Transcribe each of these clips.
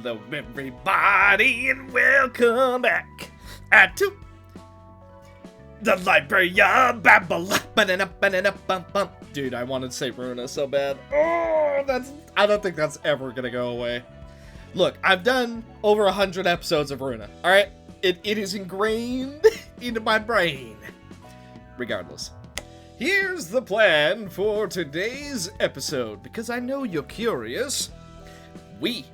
Hello everybody and welcome back to the Library of Babel. Dude, I wanted to say Runa so bad. Oh, I don't think that's ever gonna go away. Look, I've done over 100 episodes of Runa, alright? It is ingrained into my brain. Regardless. Here's the plan for today's episode, because I know you're curious. We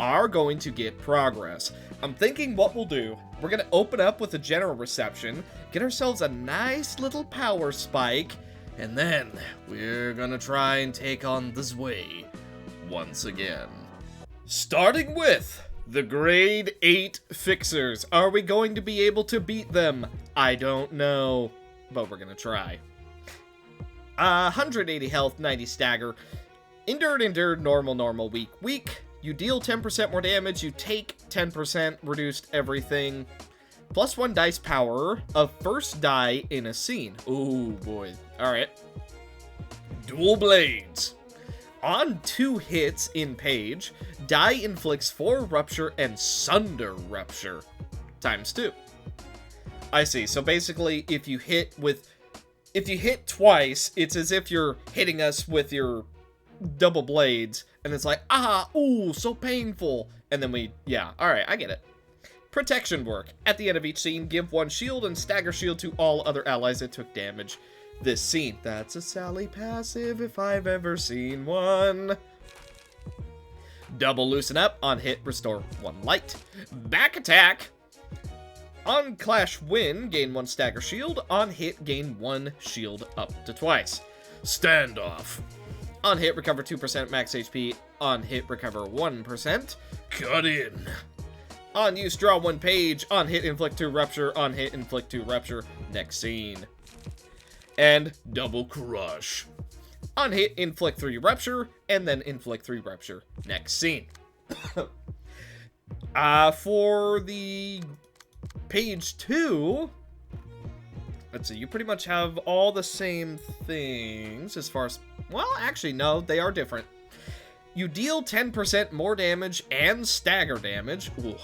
are going to get progress. I'm thinking what we'll do, we're going to open up with a general reception, get ourselves a nice little power spike, and then we're going to try and take on the Zwei once again. Starting with the grade 8 fixers. Are we going to be able to beat them? I don't know, but we're going to try. 180 health, 90 stagger. Endured, normal, weak. You deal 10% more damage, you take 10% reduced everything. Plus 1 dice power of first die in a scene. Ooh, boy. Alright. Dual blades. On 2 hits in page, die inflicts 4 rupture and sunder rupture. Times 2. I see. So basically, if you hit twice, it's as if you're hitting us with your double blades, and it's like, ooh, so painful. And then alright, I get it. Protection work. At the end of each scene, give 1 shield and stagger shield to all other allies that took damage this scene. That's a Sally passive if I've ever seen one. Double loosen up. On hit, restore 1 light. Back attack. On clash win, gain 1 stagger shield. On hit, gain 1 shield up to twice. Standoff. On hit, recover 2% max HP. On hit, recover 1%. Cut in. On use, draw 1 page. On hit, inflict 2 rupture. On hit, inflict 2 rupture. Next scene. And double crush. On hit, inflict 3 rupture. And then inflict 3 rupture. Next scene. For the page 2... let's see, you pretty much have all the same things as far as... well, actually, no, they are different. You deal 10% more damage and stagger damage. Ooh.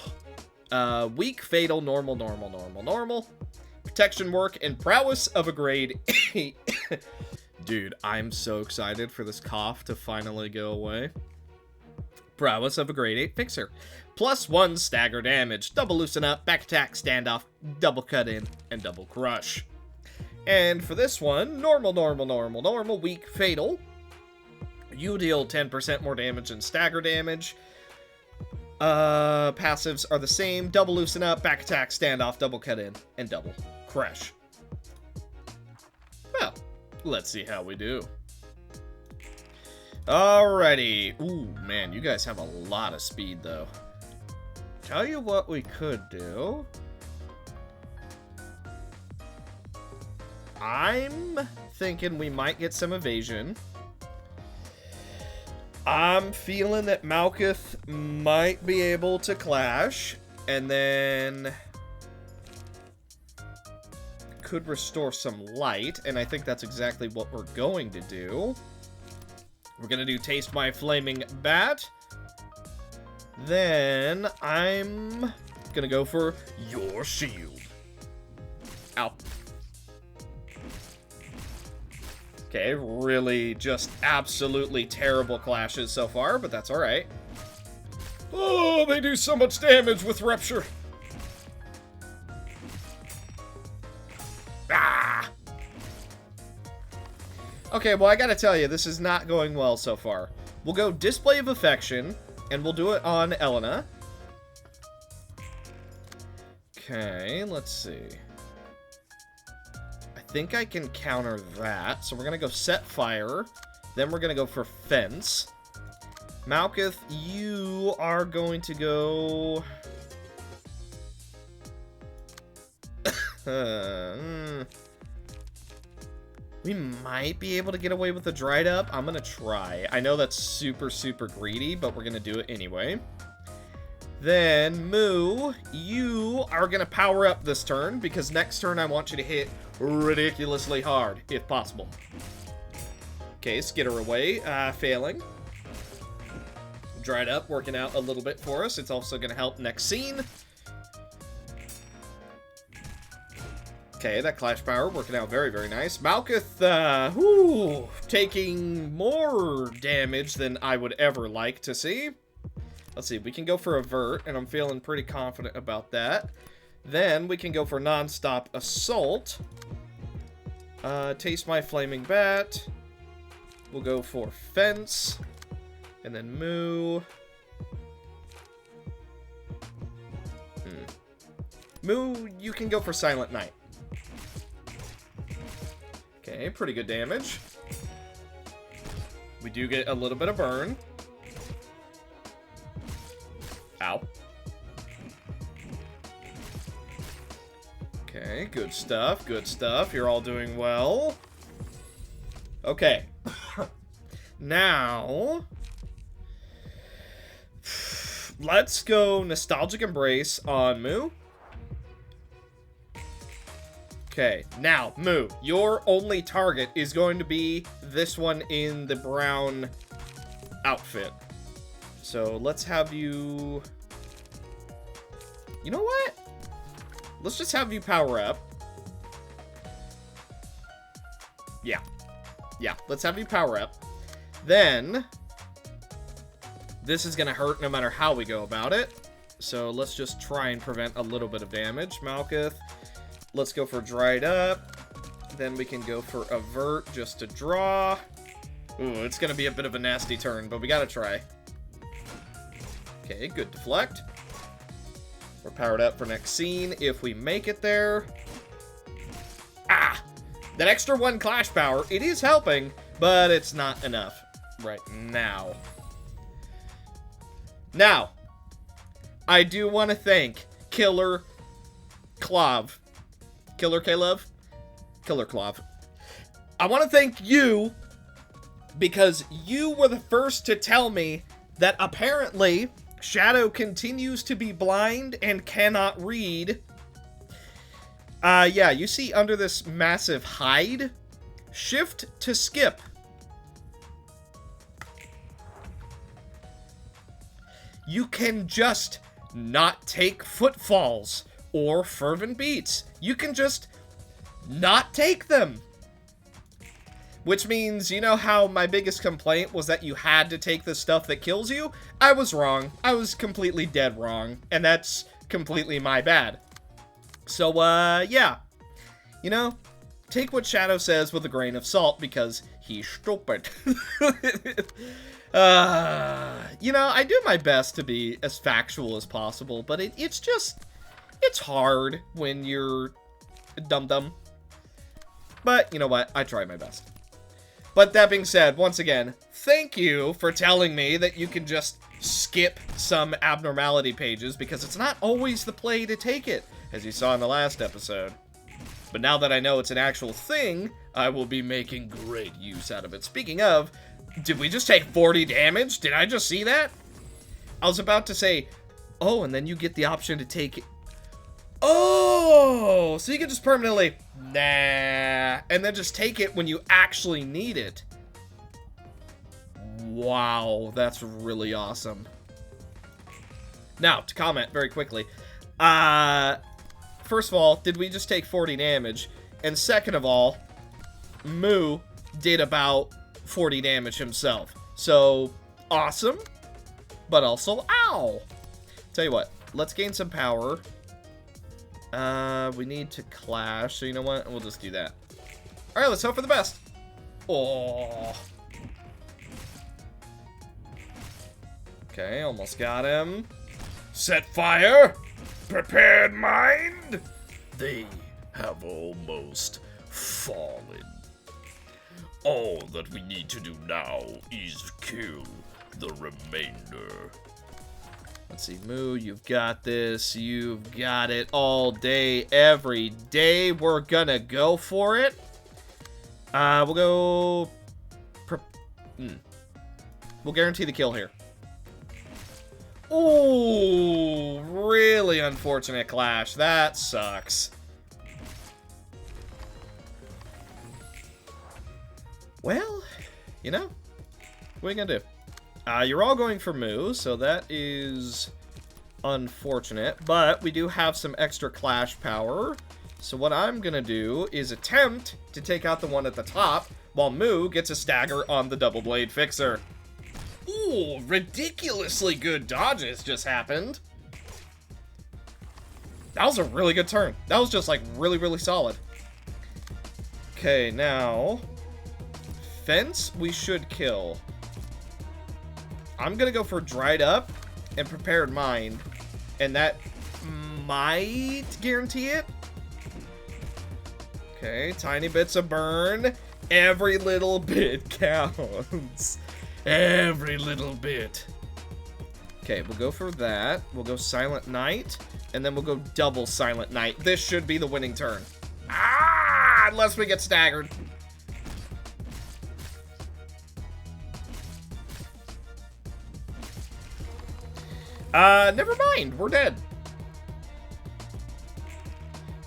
Weak, fatal, normal. Protection work and prowess of a grade 8. Dude, I'm so excited for this cough to finally go away. Prowess of a grade 8 fixer. Plus 1 stagger damage. Double loosen up, back attack, standoff, double cut in, and double crush. And for this one, normal, weak, fatal. You deal 10% more damage and stagger damage. Passives are the same. Double loosen up, back attack, standoff, double cut in, and double crush. Well, let's see how we do. Alrighty. Ooh, man, you guys have a lot of speed, though. Tell you what we could do. I'm thinking we might get some evasion. I'm feeling that Malkuth might be able to clash, and then could restore some light, and I think that's exactly what we're going to do. We're going to do Taste My Flaming Bat. Then I'm going to go for Your Shield. Ow. Okay, really just absolutely terrible clashes so far, but that's alright. Oh, they do so much damage with Rupture. Ah! Okay, well, I gotta tell you, this is not going well so far. We'll go Display of Affection, and we'll do it on Elena. Okay, let's see. I think I can counter that. So we're going to go Set Fire. Then we're going to go for Fence. Malkuth, you are going to go... we might be able to get away with the Dried Up. I'm going to try. I know that's super greedy, but we're going to do it anyway. Then, Moo, you are going to power up this turn, because next turn I want you to hit ridiculously hard, if possible. Okay, Skitter away, failing. dried up, working out a little bit for us. It's also going to help next scene. Okay, that Clash Power working out very, very nice. Malkuth, taking more damage than I would ever like to see. Let's see, we can go for Avert, and I'm feeling pretty confident about that. Then we can go for Non-Stop Assault. Taste My Flaming Bat. We'll go for Fence. And then Moo. Moo, you can go for Silent Night. Okay, pretty good damage. We do get a little bit of burn. Ow. Okay, good stuff, good stuff. You're all doing well. Okay. Now, let's go Nostalgic Embrace on Moo. Okay, now, Moo, your only target is going to be this one in the brown outfit. So, let's have you... You know what? Let's just have you power up. Yeah. Yeah, let's have you power up. Then, this is going to hurt no matter how we go about it. So, let's just try and prevent a little bit of damage. Malkuth. Let's go for Dried Up. Then we can go for Avert just to draw. Ooh, it's going to be a bit of a nasty turn, but we got to try. Okay, good deflect. We're powered up for next scene if we make it there. Ah! That extra 1 Clash Power, it is helping, but it's not enough right now. Now, I do want to thank Killer Clov. Killer K-Love? Killer Clov. I want to thank you because you were the first to tell me that apparently Shadow continues to be blind and cannot read. Yeah, you see under this massive hide, shift to skip. You can just not take footfalls or fervent beats. You can just not take them. Which means, you know how my biggest complaint was that you had to take the stuff that kills you? I was wrong. I was completely dead wrong. And that's completely my bad. So, yeah. You know, take what Shadow says with a grain of salt because he's stupid. You know, I do my best to be as factual as possible, but it's just... It's hard when you're dum-dum. But, you know what? I try my best. But that being said, once again, thank you for telling me that you can just skip some abnormality pages, because it's not always the play to take it, as you saw in the last episode. But now that I know it's an actual thing, I will be making great use out of it. Speaking of, did we just take 40 damage? Did I just see that? I was about to say, oh, and then you get the option to take... Oh, so you can just permanently, nah, and then just take it when you actually need it. Wow, that's really awesome. Now, to comment very quickly, first of all, did we just take 40 damage? And second of all, Moo did about 40 damage himself. So, awesome, but also, ow. Tell you what, let's gain some power. We need to clash, so you know what? We'll just do that. Alright, let's hope for the best. Oh. Okay, almost got him. Set fire! Prepared mind! They have almost fallen. All that we need to do now is kill the remainder. Let's see, Moo, you've got this. You've got it all day, every day. We're gonna go for it. We'll go... We'll guarantee the kill here. Ooh, really unfortunate clash. That sucks. Well, you know, what are you gonna do? You're all going for Moo, so that is unfortunate. But we do have some extra clash power. So what I'm going to do is attempt to take out the one at the top, while Moo gets a stagger on the double blade fixer. Ooh, ridiculously good dodges just happened. That was a really good turn. That was just, like, really, really solid. Okay, now... Fence, we should kill. I'm gonna go for Dried Up and Prepared Mind. And that might guarantee it. Okay, tiny bits of burn. Every little bit counts. Every little bit. Okay, we'll go for that. We'll go Silent Night. And then we'll go double Silent Night. This should be the winning turn. Ah! Unless we get staggered. Never mind. We're dead.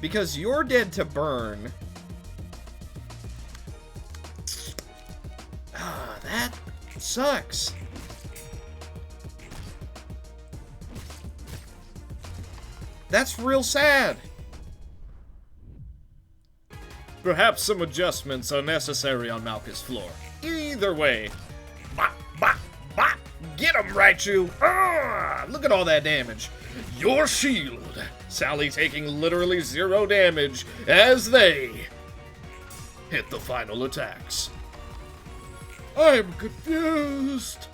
Because you're dead to burn. Ah, that sucks. That's real sad. Perhaps some adjustments are necessary on Malka's floor. Either way. Bop, bop, bop. Get him, Raichu. Ah, look at all that damage. Your shield. Sally taking literally 0 damage as they hit the final attacks. I'm confused.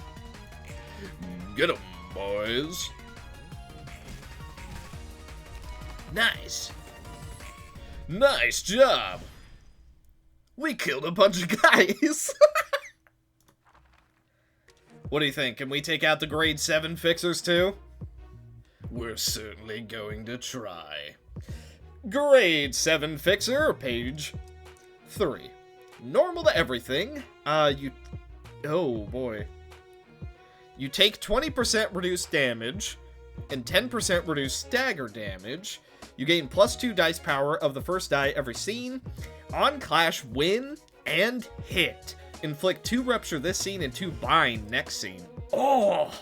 Get him, boys. Nice. Nice job. We killed a bunch of guys. What do you think? Can we take out the grade 7 fixers too? We're certainly going to try. Grade 7 fixer, page 3. Normal to everything. Oh boy. You take 20% reduced damage and 10% reduced stagger damage. You gain +2 dice power of the first die every scene. On clash, win and hit. Inflict 2 rupture this scene and 2 bind next scene. Oh,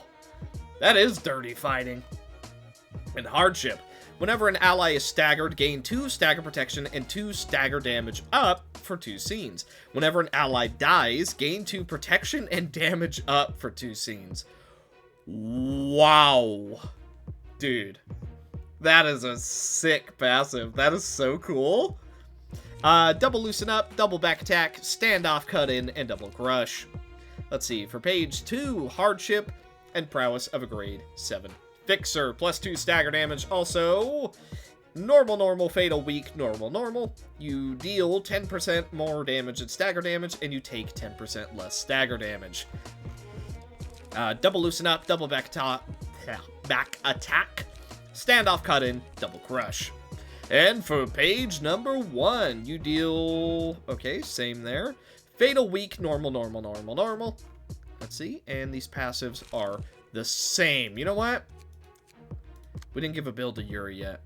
that is dirty fighting. And hardship. Whenever an ally is staggered, gain 2 stagger protection and 2 stagger damage up for 2 scenes. Whenever an ally dies, gain 2 protection and damage up for 2 scenes. Wow. Dude. That is a sick passive. That is so cool. Double Loosen Up, double Back Attack, Standoff Cut In, and double Crush. Let's see, for page 2, Hardship and Prowess of a grade 7 Fixer, +2 stagger damage. Also, normal, fatal, weak, normal. You deal 10% more damage and stagger damage, and you take 10% less stagger damage. Double Loosen Up, double Back Attack, Standoff Cut In, double Crush. And for page number 1, you deal... Okay, same there. Fatal, weak, normal. Let's see. And these passives are the same. You know what? We didn't give a build to Yuri yet.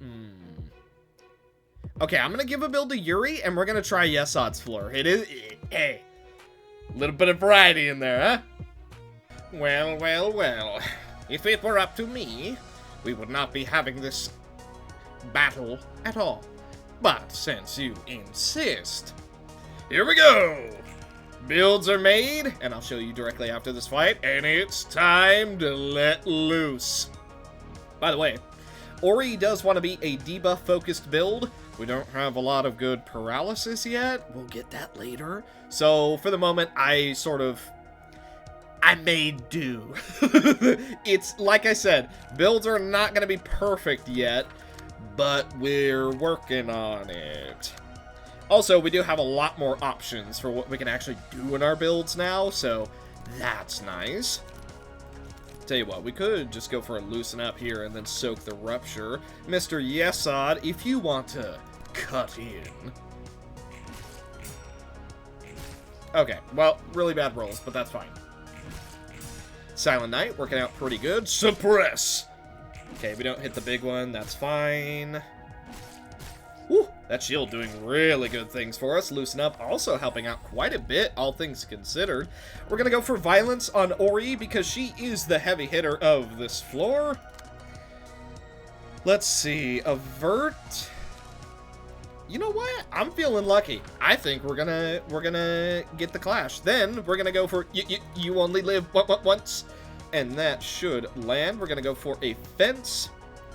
Okay, I'm going to give a build to Yuri, and we're going to try Yes Odds Floor. It is... Hey. A little bit of variety in there, huh? Well. If it were up to me, we would not be having this battle at all. But since you insist, here we go! Builds are made, and I'll show you directly after this fight, and it's time to let loose. By the way, Ori does want to be a debuff-focused build. We don't have a lot of good paralysis yet. We'll get that later. So, for the moment, I made do. It's, like I said, builds are not going to be perfect yet, but we're working on it. Also, we do have a lot more options for what we can actually do in our builds now, so that's nice. Tell you what, we could just go for a Loosen Up here and then soak the Rupture. Mr. Yesod, if you want to cut in. Okay, well, really bad rolls, but that's fine. Silent Night, working out pretty good. Suppress! Okay, we don't hit the big one, that's fine. Woo, That shield doing really good things for us. Loosen up also helping out quite a bit, all things considered. We're going to go for violence on Ori because she is the heavy hitter of this floor. Let's see. Avert. You know what? I'm feeling lucky. I think we're gonna get the clash. Then we're gonna go for you only live once, and that should land. We're gonna go for a fence.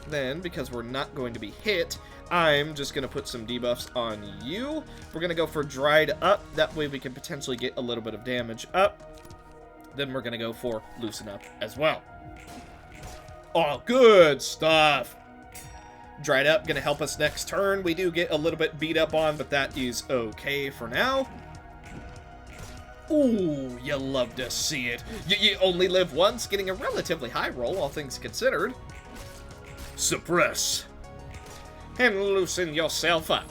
Then, because we're not going to be hit, I'm just gonna put some debuffs on you. We're gonna go for dried up. That way we can potentially get a little bit of damage up. Then we're gonna go for loosen up as well. Oh, good stuff. Dried up, gonna help us next turn. We do get a little bit beat up on, but that is okay for now. Ooh, you love to see it. You only live once, getting a relatively high roll, all things considered. Suppress. And loosen yourself up.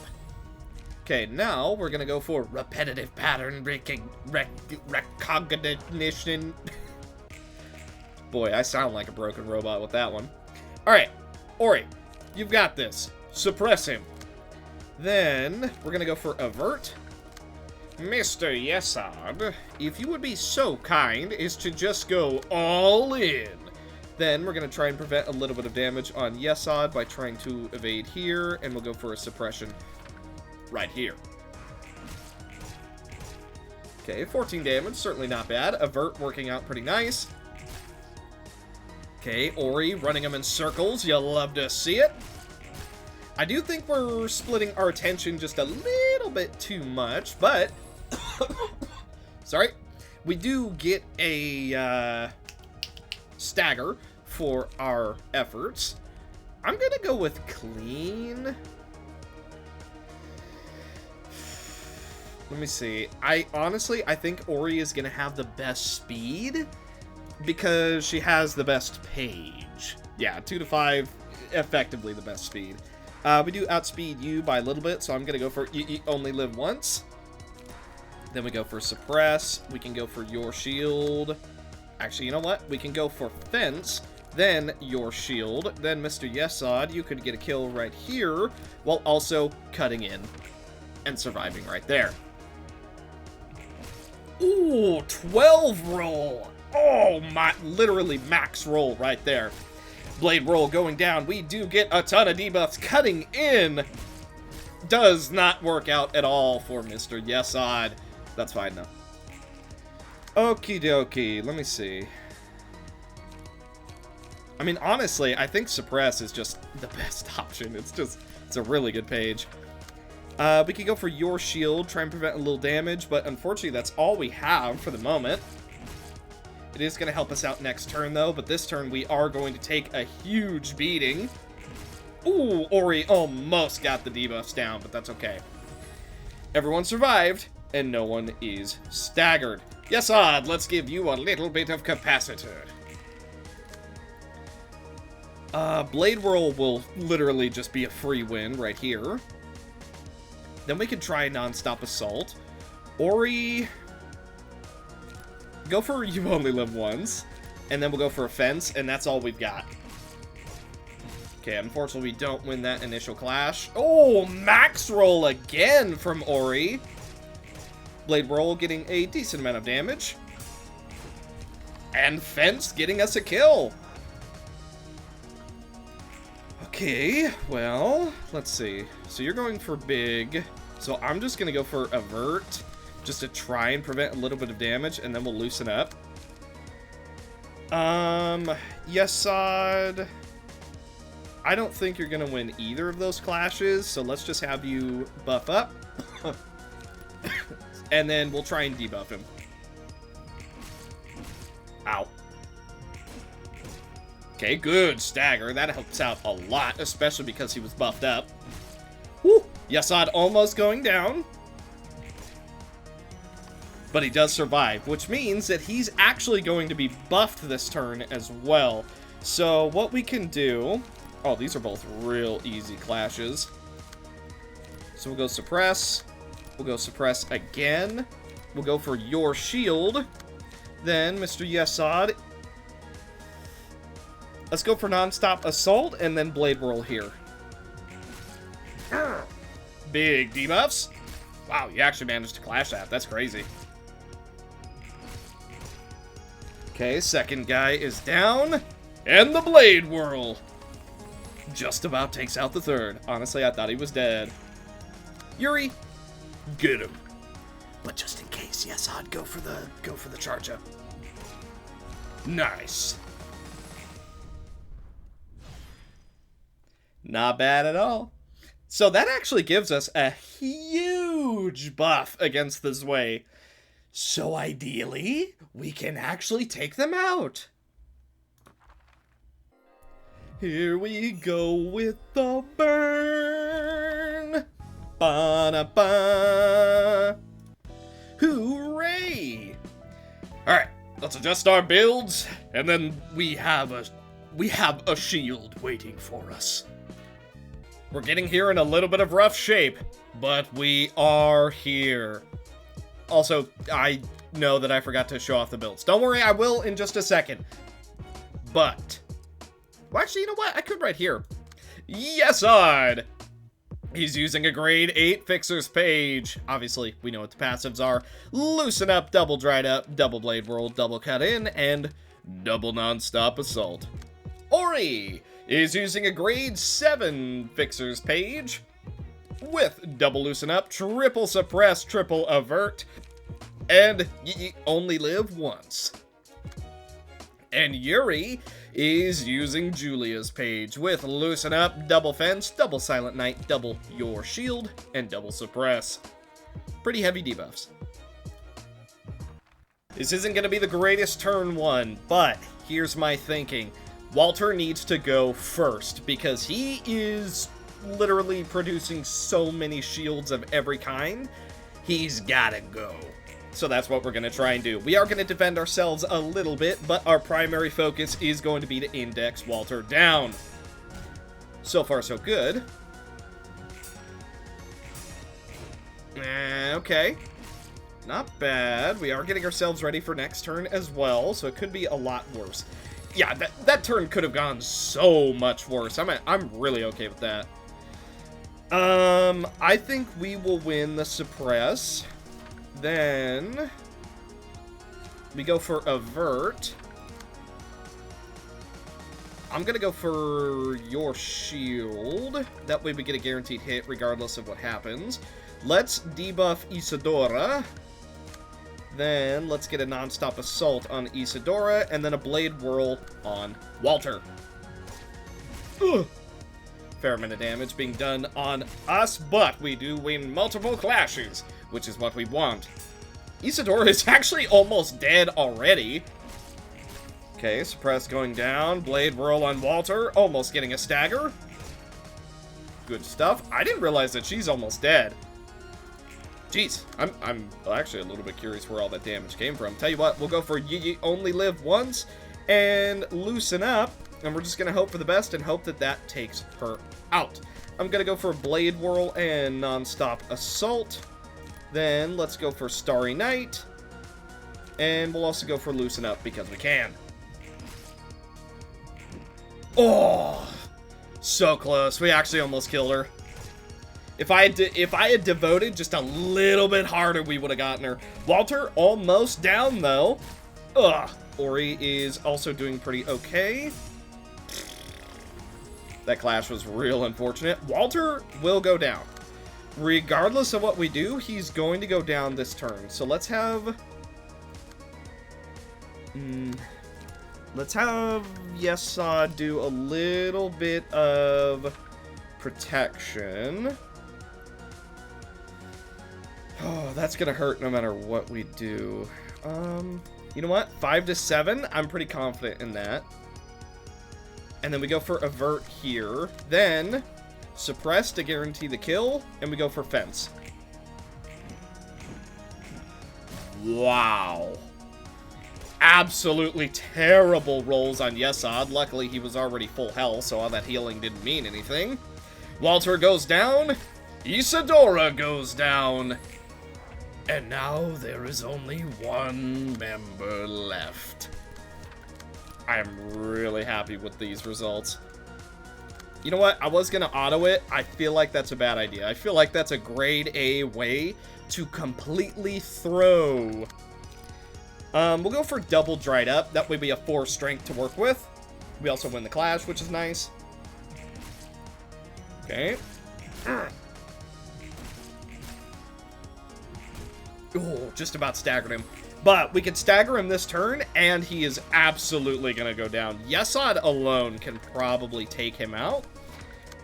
Okay, now we're gonna go for repetitive pattern recognition. Boy, I sound like a broken robot with that one. Alright, Ori. You've got this. Suppress him. Then, we're gonna go for avert. Mr. Yesod, if you would be so kind as to just go all in. Then, we're gonna try and prevent a little bit of damage on Yesod by trying to evade here, and we'll go for a suppression right here. Okay, 14 damage, certainly not bad. Avert working out pretty nice. Okay, Ori running him in circles. You'll love to see it. I do think we're splitting our attention just a little bit too much, but... sorry. We do get a stagger for our efforts. I'm gonna go with clean. Let me see. I think Ori is gonna have the best speed because she has the best page. Yeah, 2 to 5, effectively the best speed. We do outspeed you by a little bit, so I'm going to go for you only live once. Then we go for suppress. We can go for your shield. Actually, you know what? We can go for fence, then your shield. Then Mr. Yesod, you could get a kill right here, while also cutting in and surviving right there. Ooh, 12 roll. Oh, my, literally max roll right there. Blade roll going down. We do get a ton of debuffs. Cutting in does not work out at all for Mr. Yesod. That's fine, though. Okie dokie. Let me see. I mean, honestly, I think suppress is just the best option. It's a really good page. We could go for your shield, try and prevent a little damage, but unfortunately, that's all we have for the moment. It is going to help us out next turn, though, but this turn we are going to take a huge beating. Ooh, Ori almost got the debuffs down, but that's okay. Everyone survived, and no one is staggered. Yes, Odd, let's give you a little bit of capacitor. Blade Whirl will literally just be a free win right here. Then we can try Non-Stop Assault. Ori... Go for you only live once, and then we'll go for a fence, and that's all we've got. Okay, unfortunately we don't win that initial clash. Oh, max roll again from Ori. Blade roll getting a decent amount of damage. And fence getting us a kill. Okay, well, let's see. So you're going for big, so I'm just going to go for avert. Just to try and prevent a little bit of damage, and then we'll loosen up. Yesod, I don't think you're gonna win either of those clashes, so let's just have you buff up. And then we'll try and debuff him. Ow. Okay, good stagger. That helps out a lot, especially because he was buffed up. Woo! Yesod almost going down. But he does survive, which means that he's actually going to be buffed this turn as well. So what we can do... Oh, these are both real easy clashes. So we'll go suppress. We'll go suppress again. We'll go for your shield. Then, Mr. Yesod. Let's go for non-stop assault and then blade roll here. Big debuffs. Wow, you actually managed to clash that. That's crazy. Okay, second guy is down. And the Blade Whirl just about takes out the third. Honestly, I thought he was dead. Yuri, get him. But just in case, yes, I'd go for the charge up. Nice. Not bad at all. So that actually gives us a huge buff against the Zwei. So ideally, we can actually take them out. Here we go with the burn. Ba-da-ba. Hooray! Alright, let's adjust our builds, and then we have a shield waiting for us. We're getting here in a little bit of rough shape, but we are here. Also, I know that I forgot to show off the builds. Don't worry, I will in just a second. But, well, actually, you know what? I could right here. Yes, I'd. He's using a grade 8 Fixer's Page. Obviously, we know what the passives are. Loosen Up, Double Dried Up, Double Blade Whirl, Double Cut In, and Double Non-Stop Assault. Ori is using a grade 7 Fixer's Page with Double Loosen Up, Triple Suppress, Triple Avert, and ye only live once. And Yuri is using Julia's Page with Loosen Up, Double Fence, Double Silent Night, Double Your Shield, and Double Suppress. Pretty heavy debuffs. This isn't going to be the greatest turn one, but here's my thinking. Walter needs to go first, because he is literally producing so many shields of every kind. He's gotta go. So that's what we're going to try and do. We are going to defend ourselves a little bit, but our primary focus is going to be to index Walter down. So far, so good. Okay. Not bad. We are getting ourselves ready for next turn as well, so it could be a lot worse. Yeah, that turn could have gone so much worse. I'm really okay with that. I think we will win the suppress. Then we go for avert. I'm gonna go for your shield. That way we get a guaranteed hit regardless of what happens. Let's debuff Isadora. Then let's get a non-stop assault on Isadora, and then a blade whirl on Walter. Ugh. Fair amount of damage being done on us, but we do win multiple clashes, which is what we want. Isadora is actually almost dead already. Okay, suppress going down, blade whirl on Walter, almost getting a stagger. Good stuff. I didn't realize that she's almost dead. Jeez, I'm actually a little bit curious where all that damage came from. Tell you what, we'll go for Ye Only Live Once and Loosen Up, and we're just going to hope for the best and hope that that takes her out. I'm going to go for Blade Whirl and Non-Stop Assault. Then let's go for Starry Night, and we'll also go for Loosen Up because we can. Oh, so close. We actually almost killed her. If I had devoted just a little bit harder, we would have gotten her. Walter almost down, though. Ugh. Ori is also doing pretty okay. That clash was real unfortunate. Walter will go down. Regardless of what we do, he's going to go down this turn. So let's have... Yesod do a little bit of protection. Oh, that's gonna hurt no matter what we do. You know what? 5 to 7. I'm pretty confident in that. And then we go for avert here. Then suppress to guarantee the kill, and we go for fence. Wow. Absolutely terrible rolls on Yesod. Luckily, he was already full health, so all that healing didn't mean anything. Walter goes down. Isadora goes down. And now there is only one member left. I am really happy with these results. You know what? I was going to auto it. I feel like that's a bad idea. I feel like that's a grade A way to completely throw. We'll go for double dried up. That way we have 4 strength to work with. We also win the clash, which is nice. Okay. Oh, just about staggered him. But we can stagger him this turn, and he is absolutely going to go down. Yesod alone can probably take him out.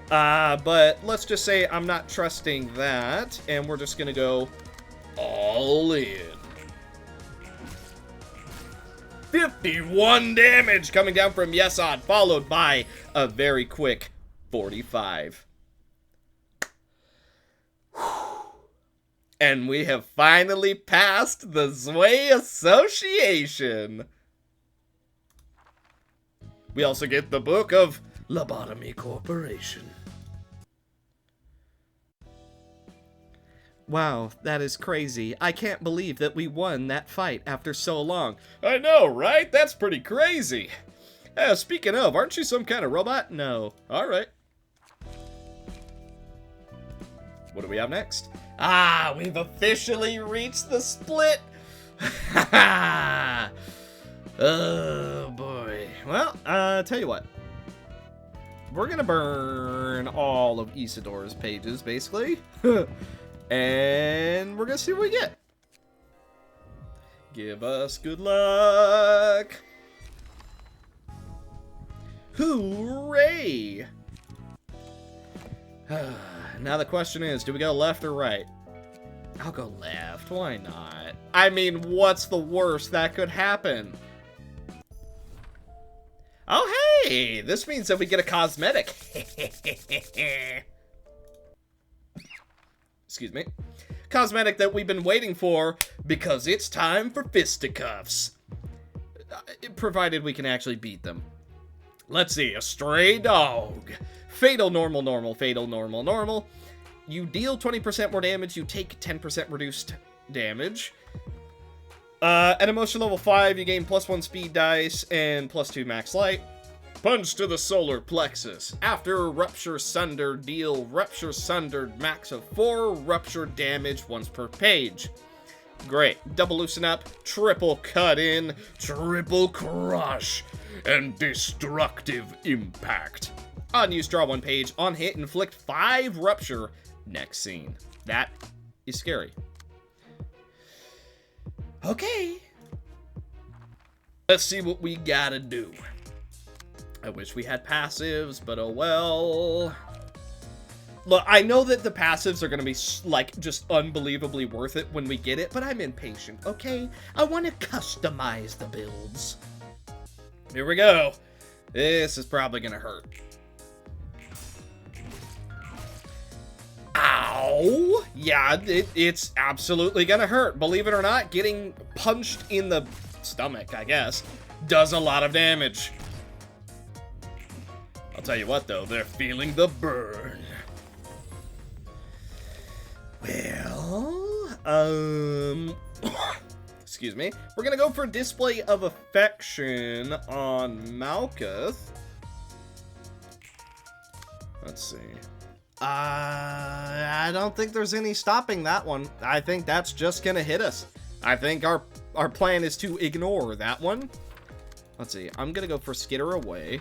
But let's just say I'm not trusting that, and we're just going to go all in. 51 damage coming down from Yesod, followed by a very quick 45. And we have finally passed the Zwei Association. We also get the book of Lobotomy Corporation. Wow, that is crazy. I can't believe that we won that fight after so long. I know, right? That's pretty crazy. Speaking of, aren't you some kind of robot? No. Alright. What do we have next? Ah, we've officially reached the split. Oh, boy. Well, tell you what. We're gonna burn all of Isidor's pages, basically. And we're gonna see what we get. Give us good luck. Hooray! Now the question is, do we go left or right? I'll go left. Why not? I mean, what's the worst that could happen? Oh, hey! This means that we get a cosmetic. Excuse me. Cosmetic that we've been waiting for because it's time for fisticuffs. Provided we can actually beat them. Let's see. A stray dog. Fatal, normal, normal, fatal, normal, normal. You deal 20% more damage, you take 10% reduced damage. At emotion level 5, you gain +1 speed dice and +2 max light. Punch to the solar plexus. After rupture sunder, deal rupture sundered max of 4 rupture damage once per page. Great. Double loosen up, triple cut in, triple crush, and destructive impact. On use, draw 1 page. On hit, inflict 5 rupture. Next scene. That is scary. Okay. Let's see what we gotta do. I wish we had passives, but oh well. Look, I know that the passives are gonna be, like, just unbelievably worth it when we get it, but I'm impatient, okay? I want to customize the builds. Here we go. This is probably gonna hurt. Ow! Yeah, it's absolutely gonna hurt. Believe it or not, getting punched in the stomach, I guess, does a lot of damage. I'll tell you what, though, they're feeling the burn. Well, excuse me. We're gonna go for display of affection on Malkuth. Let's see. I don't think there's any stopping that one. I think that's just gonna hit us. I think our plan is to ignore that one. Let's see. I'm gonna go for Skitter Away.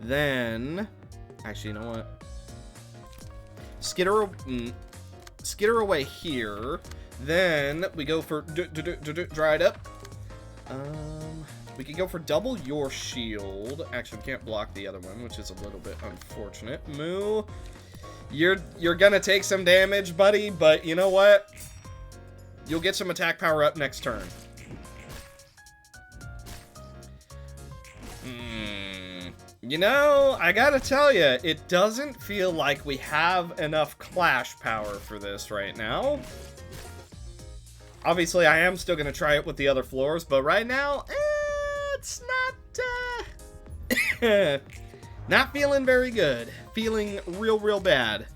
Then, actually, you know what? Skitter Away here. Then we go for Dried Up. We can go for double your shield. Actually, we can't block the other one, which is a little bit unfortunate. Moo. You're gonna take some damage, buddy, but you know what? You'll get some attack power up next turn. You know, I gotta tell you, it doesn't feel like we have enough clash power for this right now. Obviously, I am still gonna try it with the other floors, but right now, it's not, not feeling very good. Feeling real bad.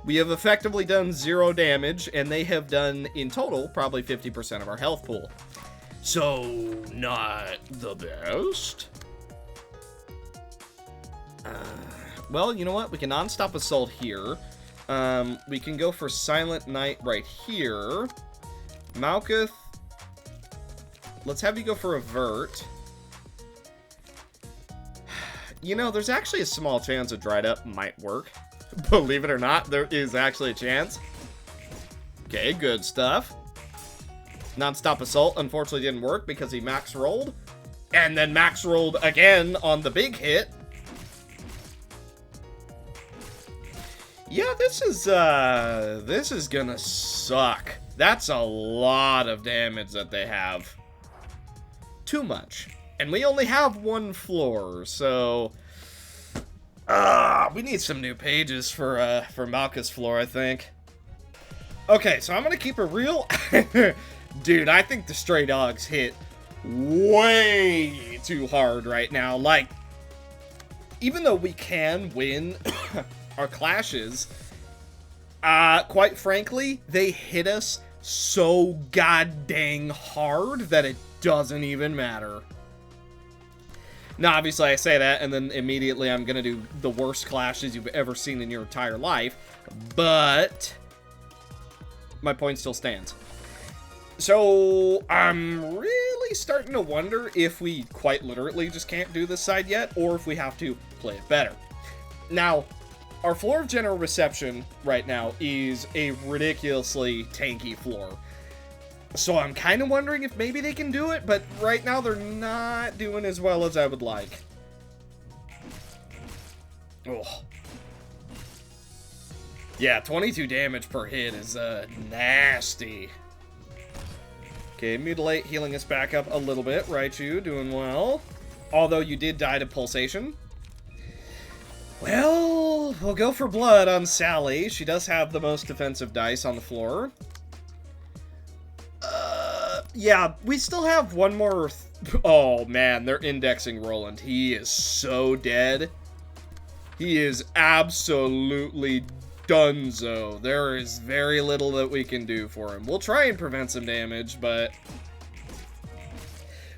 We have effectively done 0 damage, and they have done, in total, probably 50% of our health pool. So, not the best. Well, you know what? We can non-stop assault here. We can go for Silent Night right here. Malkuth, let's have you go for Avert. You know, there's actually a small chance a Dried Up might work. Believe it or not, there is actually a chance. Okay, good stuff. Non-stop Assault, unfortunately, didn't work because he max rolled. And then max rolled again on the big hit. Yeah, this is gonna suck. That's a lot of damage that they have. Too much. And we only have one floor, so... we need some new pages for Malkuth's floor, I think. Okay, so I'm gonna keep it real. Dude, I think the Stray Dogs hit way too hard right now. Like, even though we can win our clashes, quite frankly, they hit us so god dang hard that it doesn't even matter. Now, obviously, I say that, and then immediately I'm gonna do the worst clashes you've ever seen in your entire life, but my point still stands. So, I'm really starting to wonder if we quite literally just can't do this side yet, or if we have to play it better. Now, our floor of general reception right now is a ridiculously tanky floor. So I'm kind of wondering if maybe they can do it, but right now they're not doing as well as I would like. Ugh. Yeah, 22 damage per hit is nasty. Okay, Mutilate healing us back up a little bit. Raichu doing well. Although you did die to Pulsation. Well, we'll go for Blood on Sally. She does have the most defensive dice on the floor. Yeah, we still have one more... Oh, man, they're indexing Roland. He is so dead. He is absolutely donezo. There is very little that we can do for him. We'll try and prevent some damage, but...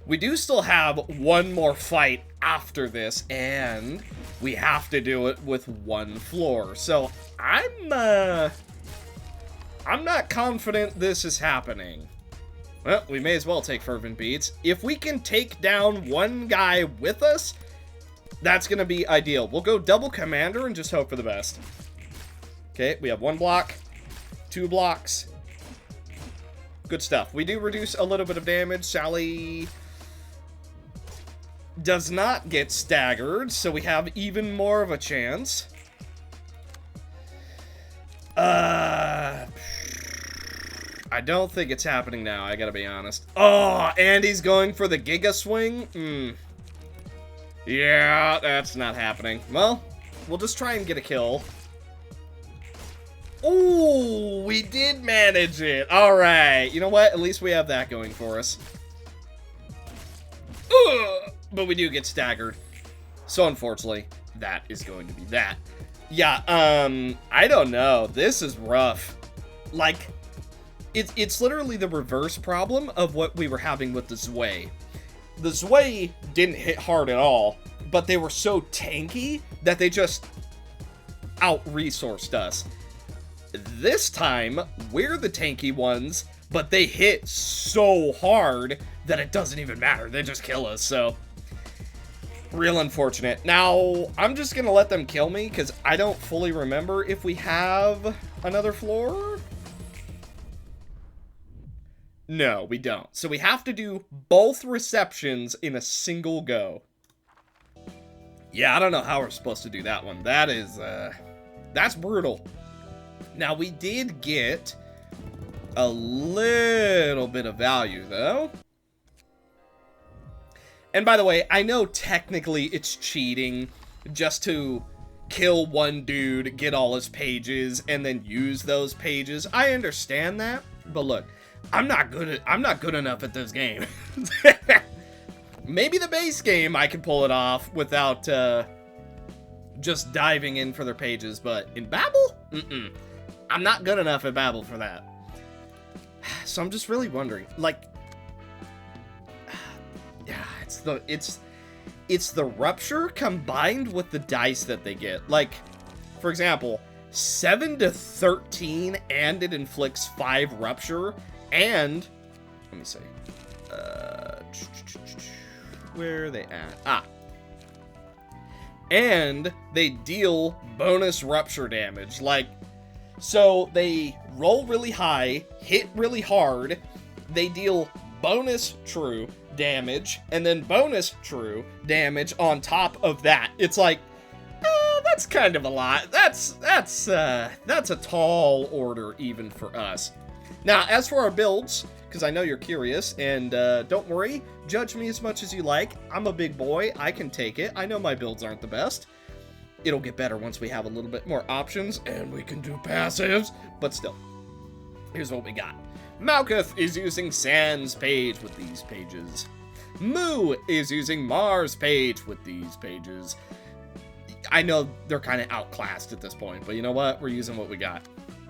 we do still have one more fight after this, and we have to do it with one floor. So, I'm not confident this is happening. Well, we may as well take Fervent Beats. If we can take down one guy with us, that's going to be ideal. We'll go double Commander and just hope for the best. Okay, we have 1 block, 2 blocks. Good stuff. We do reduce a little bit of damage. Sally does not get staggered, so we have even more of a chance. I don't think it's happening now, I gotta be honest. Oh, and he's going for the Giga Swing? Yeah, that's not happening. Well, we'll just try and get a kill. Ooh, we did manage it. Alright, you know what? At least we have that going for us. But we do get staggered. So unfortunately, that is going to be that. Yeah, I don't know. This is rough. Like... It's literally the reverse problem of what we were having with the Zwei. The Zwei didn't hit hard at all, but they were so tanky that they just out-resourced us. This time, we're the tanky ones, but they hit so hard that it doesn't even matter. They just kill us, so... real unfortunate. Now, I'm just gonna let them kill me, because I don't fully remember if we have another floor. No, we don't. So we have to do both receptions in a single go. Yeah, I don't know how we're supposed to do that one. That is, that's brutal. Now, we did get a little bit of value, though. And by the way, I know technically it's cheating just to kill one dude, get all his pages, and then use those pages. I understand that, but look, I'm not good enough at this game. Maybe the base game I can pull it off without just diving in for their pages, but in Babel? I'm not good enough at Babel for that. So I'm just really wondering, like, yeah, it's the rupture combined with the dice that they get. Like, for example, 7 to 13, and it inflicts 5 rupture, and, let me see, where are they at? And they deal bonus rupture damage. Like, so they roll really high, hit really hard, they deal bonus true damage, and then bonus true damage on top of that. It's like, that's kind of a lot. That's a tall order even for us. Now, as for our builds, because I know you're curious, and don't worry, judge me as much as you like. I'm a big boy, I can take it. I know my builds aren't the best. It'll get better once we have a little bit more options, and we can do passives, but still. Here's what we got. Malkuth is using Sans page with these pages. Mu is using Mars page with these pages. I know they're kind of outclassed at this point, but you know what? We're using what we got.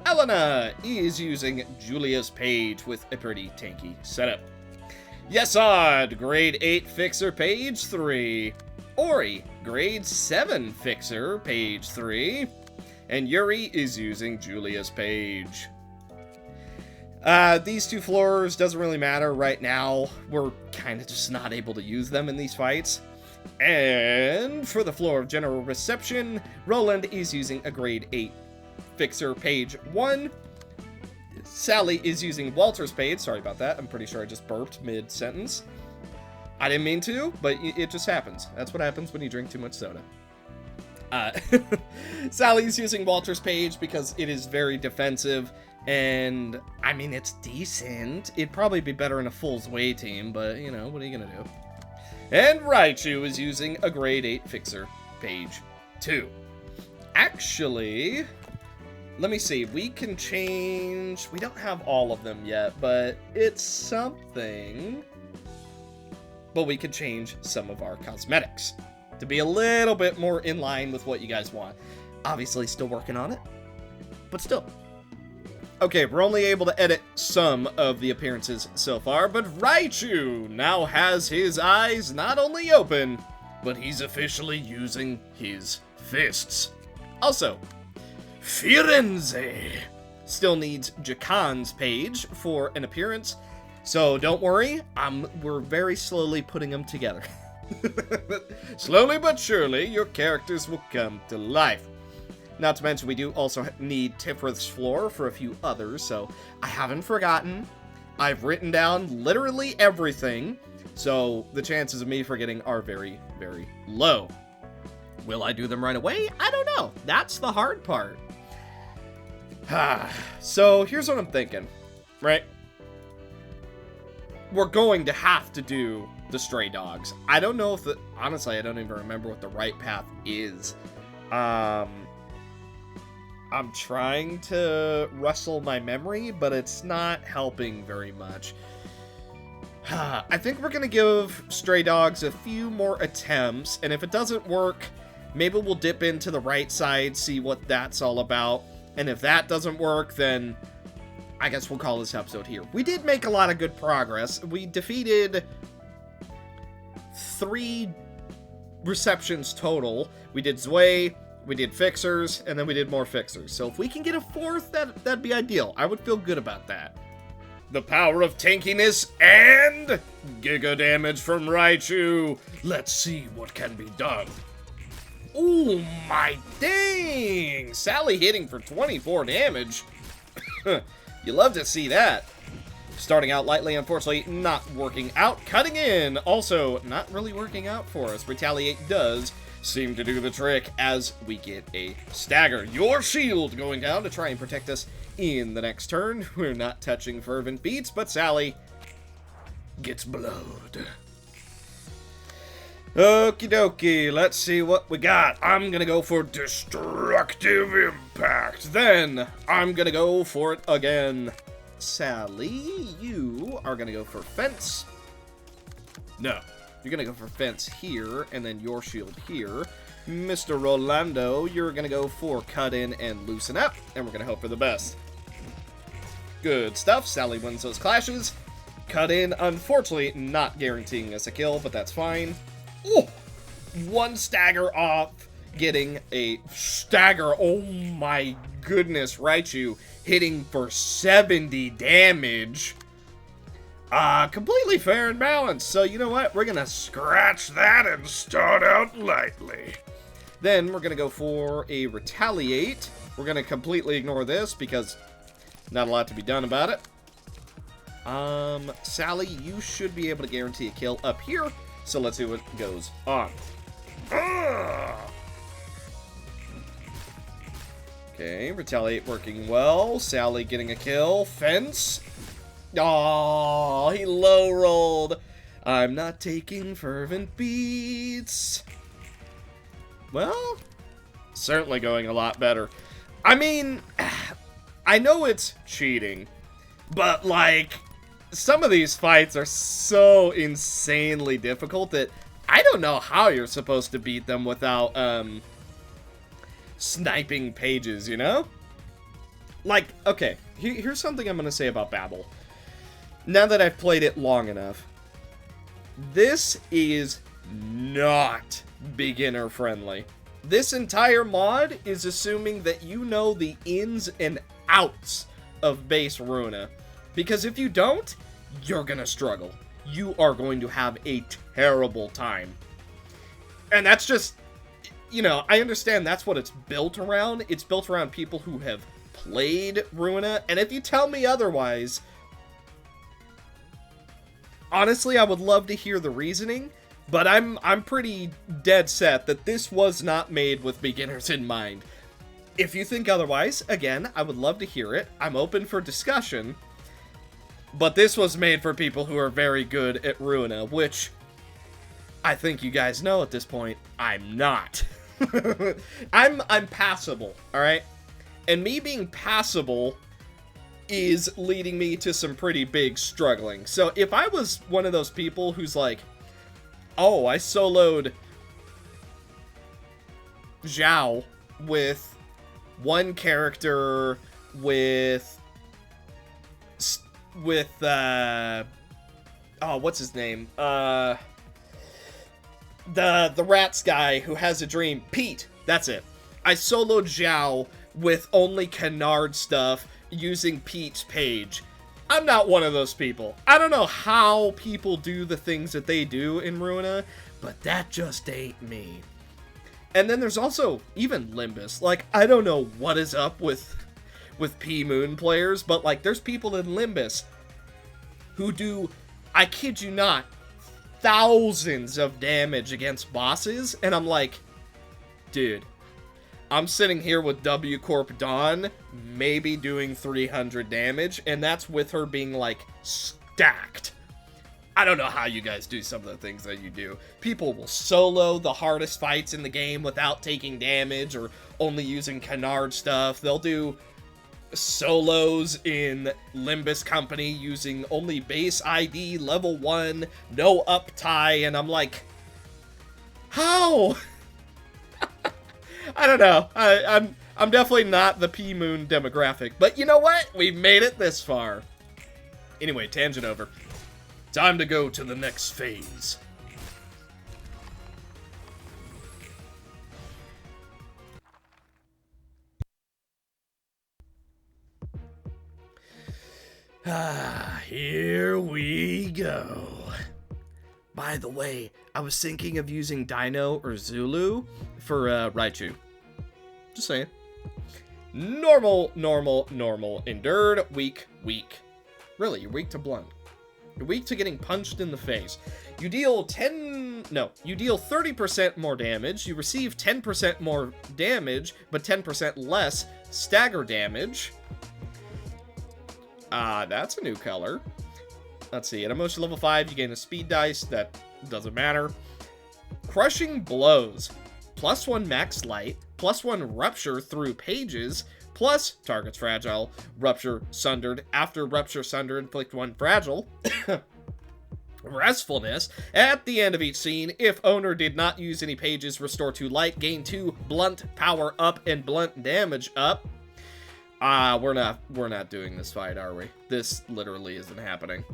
Elena is using Julia's page with a pretty tanky setup. Yesod, grade 8 fixer, page 3. Ori, grade 7 fixer, page 3. And Yuri is using Julia's page. These two floors doesn't really matter right now. We're kind of just not able to use them in these fights. And for the floor of general reception, Roland is using a grade 8 fixer, page 1. Sally is using Walter's page. Sorry about that. I'm pretty sure I just burped mid-sentence. I didn't mean to, but it just happens. That's what happens when you drink too much soda. Sally's using Walter's page because it is very defensive. And, I mean, it's decent. It'd probably be better in a full Zwei team, but, you know, what are you gonna do? And Raichu is using a grade 8 fixer, page 2. Actually, let me see. We can change... We don't have all of them yet, but it's something. But we could change some of our cosmetics to be a little bit more in line with what you guys want. Obviously, still working on it, but still. Okay, we're only able to edit some of the appearances so far, but Raichu now has his eyes not only open, but he's officially using his fists. Also, Firenze still needs Jakan's page for an appearance, so don't worry, we're very slowly putting them together. Slowly but surely, your characters will come to life. Not to mention, we do also need Tifrith's floor for a few others, so I haven't forgotten. I've written down literally everything, so the chances of me forgetting are very, very low. Will I do them right away? I don't know. That's the hard part. So here's what I'm thinking, right? We're going to have to do the stray dogs. I don't know if honestly, I don't even remember what the right path is. I'm trying to wrestle my memory, but it's not helping very much. I think we're gonna give stray dogs a few more attempts, and if it doesn't work, maybe we'll dip into the right side, see what that's all about. And if that doesn't work, then I guess we'll call this episode here. We did make a lot of good progress. We defeated 3 receptions total. We did Zwei, we did fixers, and then we did more fixers. So if we can get a 4th, that'd be ideal. I would feel good about that. The power of tankiness and giga damage from Raichu. Let's see what can be done. Oh my dang! Sally hitting for 24 damage. You love to see that. Starting out lightly, unfortunately not working out. Cutting in, also not really working out for us. Retaliate does seem to do the trick as we get a stagger. Your shield going down to try and protect us in the next turn. We're not touching fervent beats, but Sally gets blowed. Okie dokie, let's see what we got. I'm gonna go for Destructive Impact. Then I'm gonna go for it again. Sally, you are gonna go for Fence. No. You're gonna go for Fence here, and then your shield here. Mr. Rolando, you're gonna go for Cut In and Loosen Up, and we're gonna hope for the best. Good stuff. Sally wins those clashes. Cut In, unfortunately, not guaranteeing us a kill, but that's fine. Oh! one stagger off getting a stagger. Oh my goodness, Raichu hitting for 70 damage. Completely fair and balanced. So you know what? We're gonna scratch that and start out lightly. Then we're gonna go for a retaliate. We're gonna completely ignore this because not a lot to be done about it. Sally, you should be able to guarantee a kill up here. So let's see what goes on. Okay, retaliate working well. Sally getting a kill. Fence. Oh, he low rolled. I'm not taking fervent beats. Well, certainly going a lot better. I mean, I know it's cheating, but like, some of these fights are so insanely difficult that I don't know how you're supposed to beat them without, sniping pages, you know? Like, okay, here's something I'm gonna say about Babel. Now that I've played it long enough, this is not beginner friendly. This entire mod is assuming that you know the ins and outs of base Runa. Because if you don't, you're gonna struggle. You are going to have a terrible time. And that's just, you know, I understand that's what it's built around. It's built around people who have played Runa. And if you tell me otherwise, honestly, I would love to hear the reasoning. But I'm pretty dead set that this was not made with beginners in mind. If you think otherwise, again, I would love to hear it. I'm open for discussion. But this was made for people who are very good at Runa, which I think you guys know at this point, I'm not. I'm passable, alright? And me being passable is leading me to some pretty big struggling. So if I was one of those people who's like, oh, I soloed Zhao with one character with oh, what's his name? The rats guy who has a dream. Pete, that's it. I soloed Zhao with only canard stuff using Pete's page. I'm not one of those people. I don't know how people do the things that they do in Runa, but that just ain't me. And then there's also even Limbus. Like, I don't know what is up with P-Moon players, but like, there's people in Limbus who do, I kid you not, thousands of damage against bosses, and I'm like, dude, I'm sitting here with W Corp Dawn, maybe doing 300 damage, and that's with her being, like, stacked. I don't know how you guys do some of the things that you do. People will solo the hardest fights in the game without taking damage or only using canard stuff. They'll do solos in Limbus Company using only base ID, level 1, no up tie, and I'm like, how? I don't know. I'm definitely not the P-Moon demographic, but you know what? We've made it this far. Anyway, tangent over. Time to go to the next phase. Here we go. By the way, I was thinking of using Dino or Zulu for Raichu. Just saying. Normal, normal, normal. Endured, weak, weak. Really, you're weak to blunt. You're weak to getting punched in the face. You deal 30% more damage. You receive 10% more damage, but 10% less stagger damage. That's a new color. Let's see, at emotion level 5, you gain a speed dice. That doesn't matter. Crushing blows. +1 max light. +1 rupture through pages. Plus, target's fragile. Rupture sundered. After rupture sundered, inflict 1 fragile. Restfulness. At the end of each scene, if owner did not use any pages, restore 2 light. Gain 2 blunt power up and blunt damage up. We're not doing this fight, are we? This literally isn't happening.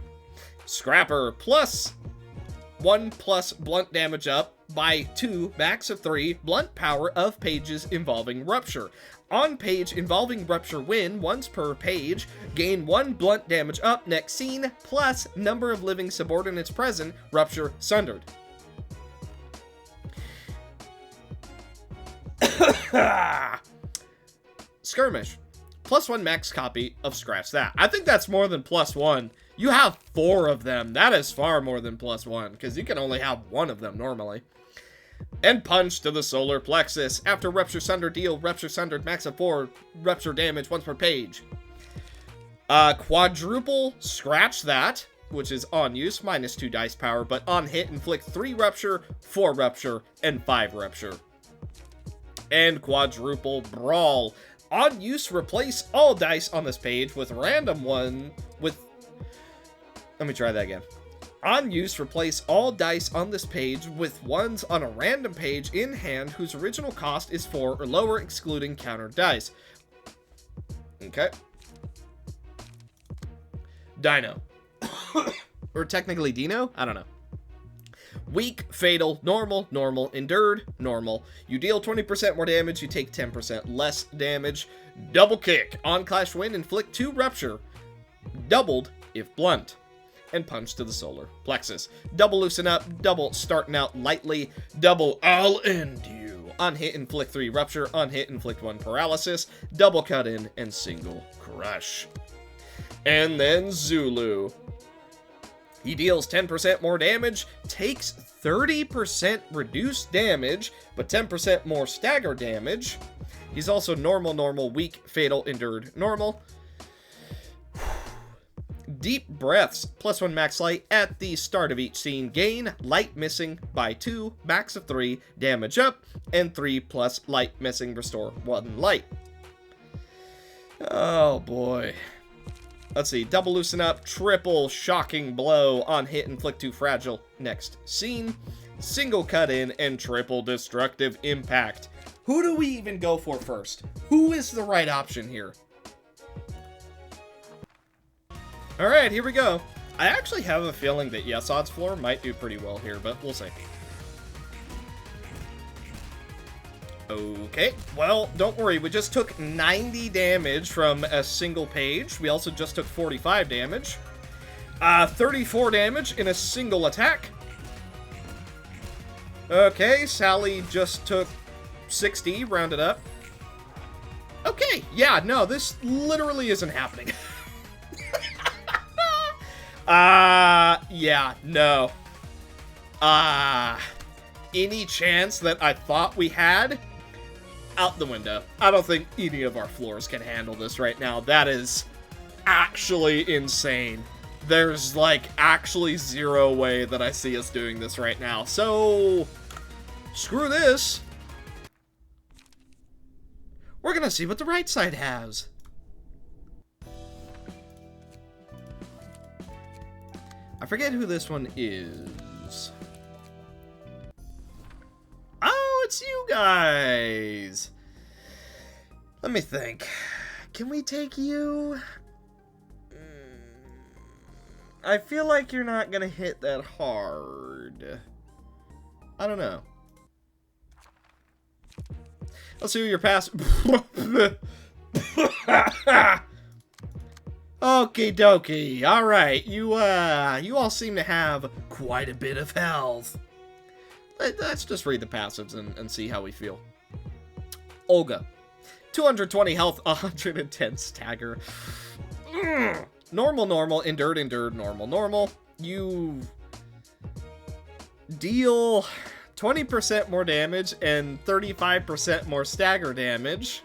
Scrapper plus 1 plus blunt damage up by 2, max of 3, blunt power of pages involving rupture. On page involving rupture win, once per page, gain 1 blunt damage up next scene, plus number of living subordinates present, rupture sundered. Skirmish. +1 max copy of scratch that. I think that's more than +1. You have 4 of them. That is far more than +1, because you can only have 1 of them normally. And punch to the solar plexus. After rupture sunder, deal rupture sundered max of 4 rupture damage once per page. Quadruple scratch that, which is on use, -2 dice power, but on hit inflict 3 rupture, 4 rupture, and 5 rupture. And quadruple brawl. On use, replace all dice on this page with random one with... Let me try that again. On use, replace all dice on this page with ones on a random page in hand whose original cost is 4 or lower, excluding counter dice. Okay. Dino. Or technically Dino? I don't know. Weak, fatal, normal, normal, endured, normal. You deal 20% more damage, you take 10% less damage. Double kick. On clash win, inflict 2 rupture. Doubled if blunt. And punch to the solar plexus. Double loosen up, double starting out lightly, double I'll end you. On hit, inflict 3 rupture. On hit, inflict 1 paralysis. Double cut in and single crush. And then Zulu. He deals 10% more damage, takes 30% reduced damage, but 10% more stagger damage. He's also normal, normal, weak, fatal, endured, normal. Deep breaths, +1 max light at the start of each scene. Gain light missing by 2, max of 3, damage up, and 3 plus light missing, restore 1 light. Oh boy. Let's see, double loosen up, triple shocking blow. On hit, inflict 2 fragile. Next scene, single cut in, and triple destructive impact. Who do we even go for first? Who is the right option here? Alright, here we go. I actually have a feeling that Yes Odds Floor might do pretty well here, but we'll see. Okay, well, don't worry, we just took 90 damage from a single page. We also just took 45 damage. 34 damage in a single attack. Okay, Sally just took 60, rounded up. Okay, yeah, no, this literally isn't happening. Yeah, no. Any chance that I thought we had? Out the window. I don't think any of our floors can handle this right now. That is actually insane. There's, like, actually 0 way that I see us doing this right now. So, screw this. We're gonna see what the right side has. I forget who this one is. Oh, it's you guys. Let me think. Can we take you? I feel like you're not gonna hit that hard. I don't know. Let's see who your pass. Okie dokie. Alright, you all seem to have quite a bit of health. Let's just read the passives and see how we feel. Olga. 220 health, 110 stagger. Normal, normal, endured, endured, normal, normal. You deal 20% more damage and 35% more stagger damage.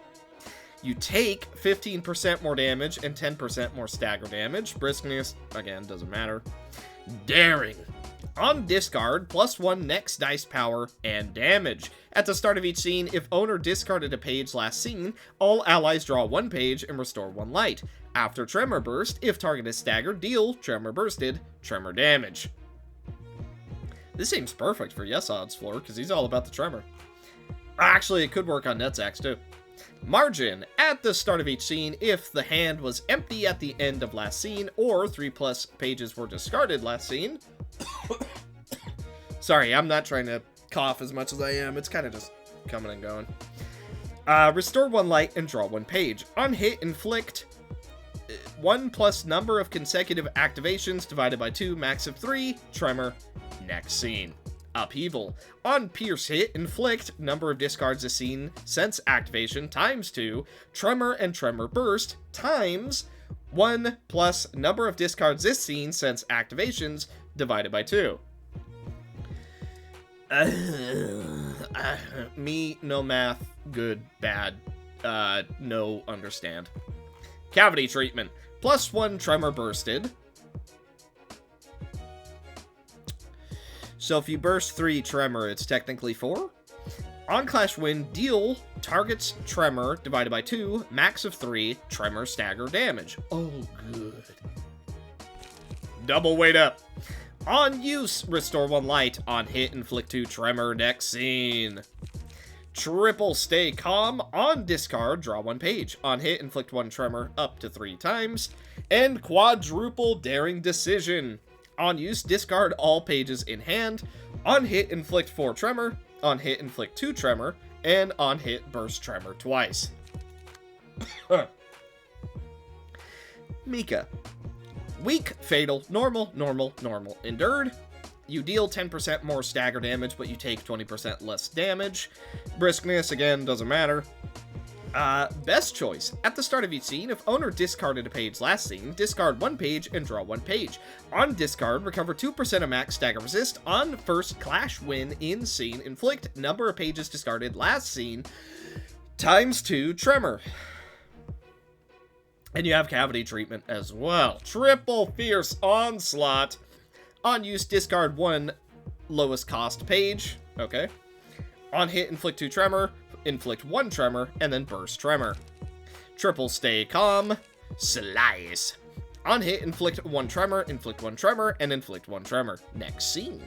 You take 15% more damage and 10% more stagger damage. Briskness, again, doesn't matter. Daring. On discard, +1 next dice power and damage. At the start of each scene, if owner discarded a page last scene, all allies draw 1 page and restore 1 light. After Tremor Burst, if target is staggered, deal Tremor Bursted, Tremor damage. This seems perfect for Yes Odds Floor, because he's all about the Tremor. Actually, it could work on Netzax, too. Margin. At the start of each scene, if the hand was empty at the end of last scene, or 3+ pages were discarded last scene, Sorry, I'm not trying to cough as much as I am. It's kind of just coming and going. Restore 1 light and draw 1 page. On hit, inflict 1 plus number of consecutive activations divided by 2, max of 3, tremor, next scene. Upheaval. On pierce hit, inflict number of discards this scene since activation times 2, tremor and tremor burst times 1 plus number of discards this scene since activations divided by 2. Me, no math, good, bad, no understand. Cavity treatment. Plus 1 tremor bursted. So if you burst 3 tremor, it's technically 4. On clash win, deal target's tremor divided by 2, max of 3, tremor stagger damage. Oh, good. Double weight up. On use, restore 1 light. On hit, inflict 2 tremor next scene. Triple stay calm. On discard, draw 1 page. On hit, inflict 1 tremor up to 3 times. And quadruple daring decision. On use, discard all pages in hand. On hit, inflict 4 tremor. On hit, inflict 2 tremor. And on hit, burst tremor twice. Mika. Weak, fatal, normal, normal, normal. Endured. You deal 10% more stagger damage, but you take 20% less damage. Briskness, again, doesn't matter. Best choice. At the start of each scene, if owner discarded a page last scene, discard 1 page and draw 1 page. On discard, recover 2% of max stagger resist. On first clash win in scene, inflict number of pages discarded last scene times 2 tremor. And you have cavity treatment as well. Triple fierce onslaught. On use, discard 1 lowest cost page. Okay. On hit, inflict 2 tremor. Inflict 1 tremor, and then burst tremor. Triple stay calm. Slice. On hit, inflict 1 tremor, and inflict 1 tremor. Next scene.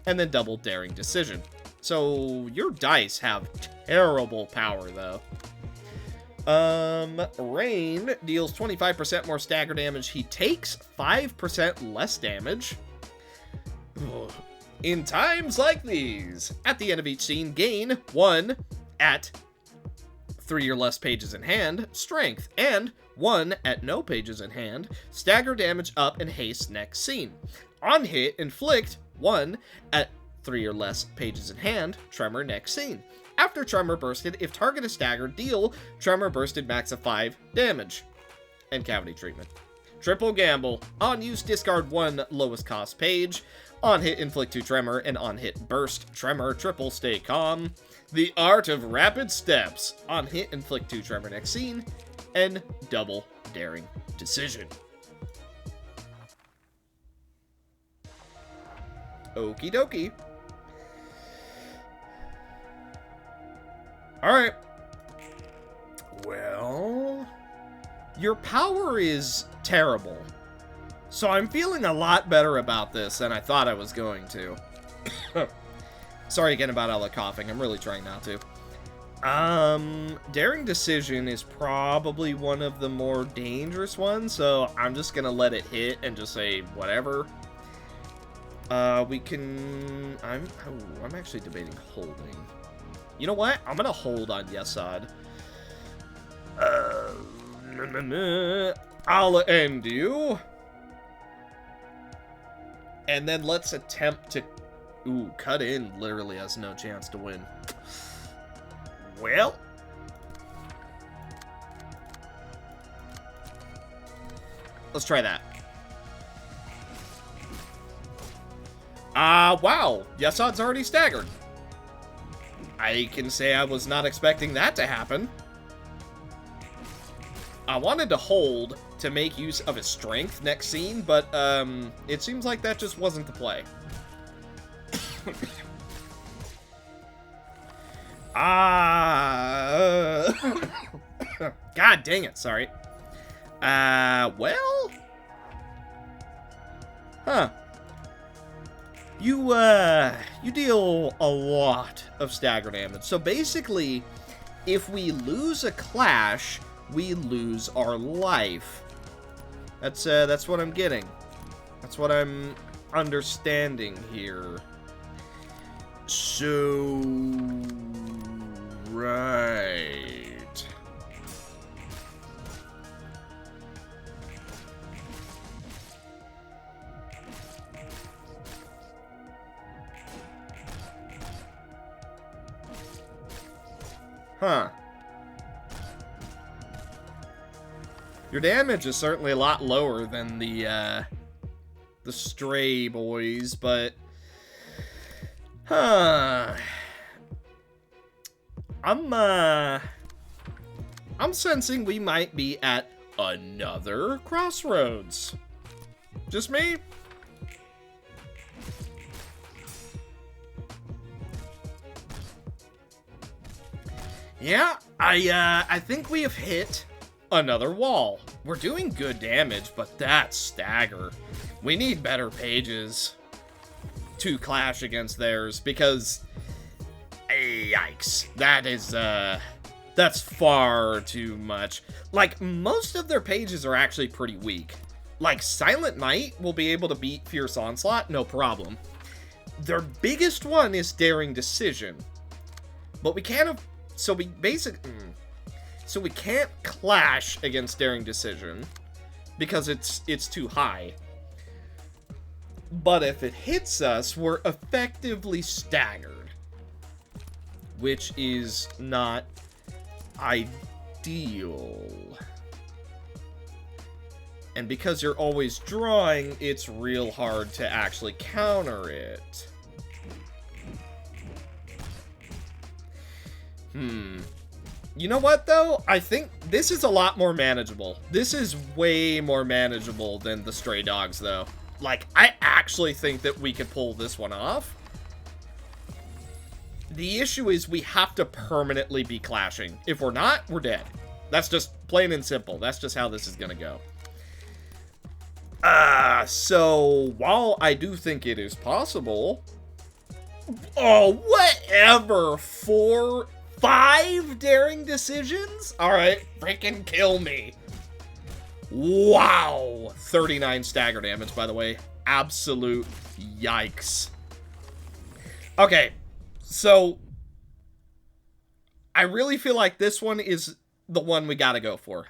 And then double daring decision. So your dice have terrible power, though. Rain deals 25% more stagger damage. He takes 5% less damage. In times like these, at the end of each scene, gain 1 at 3 or less pages in hand, strength, and 1 at no pages in hand, stagger damage up and haste next scene. On hit, inflict 1 at 3 or less pages in hand, tremor next scene. After tremor bursted, if target is staggered, deal tremor bursted max of 5 damage. And cavity treatment. Triple gamble. On use, discard 1 lowest cost page. On hit, inflict 2 tremor, and on hit, burst tremor. Triple stay calm. The art of rapid steps. On hit, inflict 2 tremor next scene. And double daring decision. Okie dokie. Alright. Well, your power is terrible. So I'm feeling a lot better about this than I thought I was going to. Sorry again about all the coughing. I'm really trying not to. Daring Decision is probably one of the more dangerous ones, so I'm just gonna let it hit and just say whatever. We can... I'm actually debating holding. You know what? I'm gonna hold on Yesod. I'll end you. And then let's attempt to... Ooh, cut in literally has no chance to win. Well... let's try that. Wow. Yesod's already staggered. I can say I was not expecting that to happen. I wanted to hold to make use of his strength next scene, but it seems like that just wasn't the play. God dang it, sorry. Well? Huh. You deal a lot of stagger damage. So basically, if we lose a clash, we lose our life. That's what I'm getting. That's what I'm understanding here. So... right... Huh. Your damage is certainly a lot lower than the stray boys, but... Huh. I'm sensing we might be at another crossroads. Just me? Yeah, I think we have hit another wall. We're doing good damage, but that's stagger. We need better pages to clash against theirs, because yikes, that's far too much. Like, most of their pages are actually pretty weak. Like, Silent Knight will be able to beat Fierce Onslaught, no problem. Their biggest one is Daring Decision. But we can't so we can't clash against Daring Decision because it's too high. But if it hits us, we're effectively staggered, which is not ideal. And because you're always drawing, it's real hard to actually counter it. You know what, though? I think this is a lot more manageable. This is way more manageable than the Stray Dogs, though. Like, I actually think that we could pull this one off. The issue is we have to permanently be clashing. If we're not, we're dead. That's just plain and simple. That's just how this is gonna go. So, while I do think it is possible... Oh, whatever! 5 Daring Decisions? Alright, freaking kill me. Wow! 39 stagger damage, by the way. Absolute yikes. Okay, so... I really feel like this one is the one we gotta go for.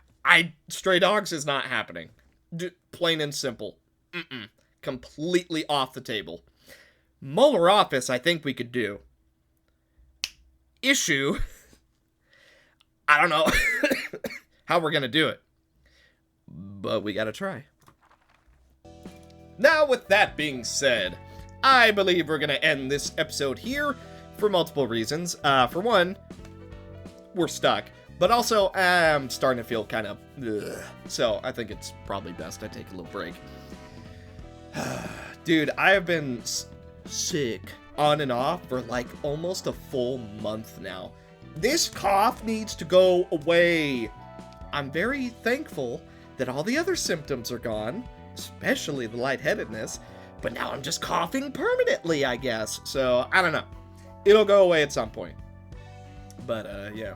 Stray Dogs is not happening. Plain and simple. Completely off the table. Molar Office, I think we could do. Issue, I don't know how we're gonna do it, but we gotta try. Now, with that being said, I believe we're gonna end this episode here for multiple reasons. For one, we're stuck, but also I'm starting to feel kind of so I think it's probably best I take a little break. Dude, I have been sick on and off for like almost a full month now. This cough needs to go away. I'm very thankful that all the other symptoms are gone, especially the lightheadedness, but now I'm just coughing permanently, I guess. So, I don't know. It'll go away at some point. But, yeah.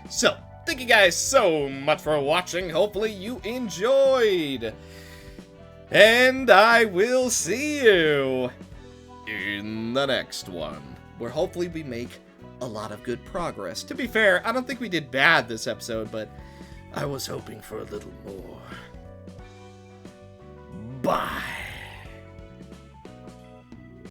So, thank you guys so much for watching. Hopefully you enjoyed. And I will see you in the next one, where hopefully we make a lot of good progress. To be fair, I don't think we did bad this episode, but I was hoping for a little more. Bye.